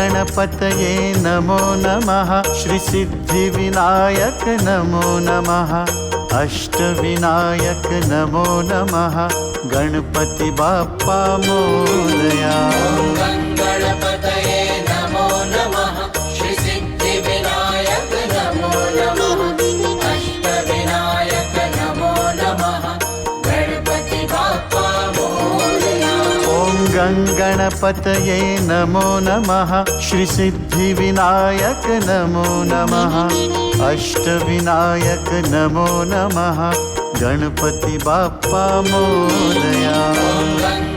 गणपतये नमो नमः। श्री सिद्धिविनायक नमो नमः। अष्टविनायक नमो नमः। गणपति बाप्पा मोरया। गणपतये नमो नमः। श्री सिद्धिविनायक नमो नमः। अष्टविनायक नमो नमः। गणपति बाप्पा मोरया। गणपतये नमो नमः। श्री सिद्धिविनायक नमो नमः। अष्टविनायक नमो नमः। गणपति बाप्पा मोरया।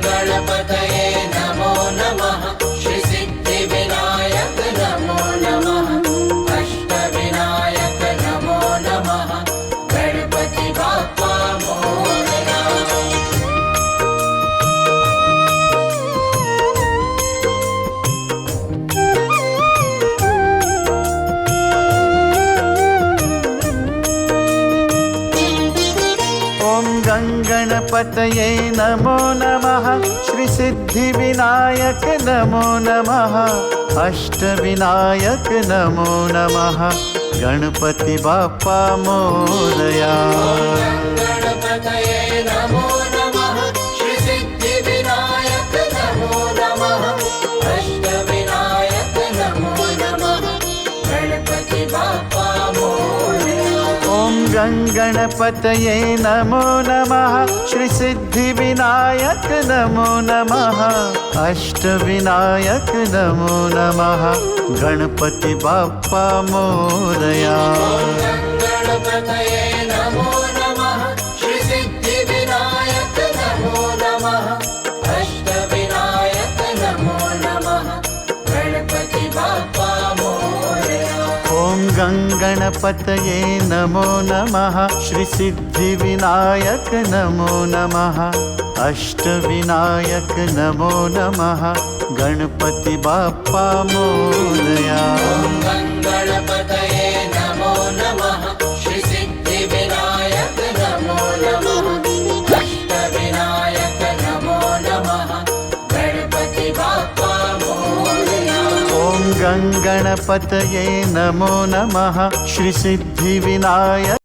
गणपतये नमो नमः। श्री सिद्धिविनायक नमो नमः। अष्टविनायक नमो नमः। गणपति बाप्पा मोरया। गणपतये नमो नमः। श्री सिद्धिविनायक नमो नमः। अष्टविनायक नमो नमः। गणपति बाप्पा मोरया। गणपतये नमो नमः। श्री सिद्धिविनायक नमो नमः। अष्टविनायक नमो नमः। गणपति बाप्पा मोरया। गणपतये नमो नमः। श्री सिद्धिविनायक नमो नमः। अष्टविनायक नमो नमः। गणपति बाप्पा मोरया। गणपतये नमो नमः। श्री सिद्धिविनायक नमो नमः। अष्टविनायक नमो नमः। गणपति बाप्पा मोरया। गणपतये नमो नमः। श्री सिद्धिविनायक नमो नमः। अष्टविनायक नमो नमः। गणपति बाप्पा मोरया। गणपतये नमो नमः। श्री सिद्धिविनायक नमो नमः। अष्टविनायक नमो नमः। गणपति बाप्पा मोरया। गणपतये नमो नमः। श्री सिद्धिविनायक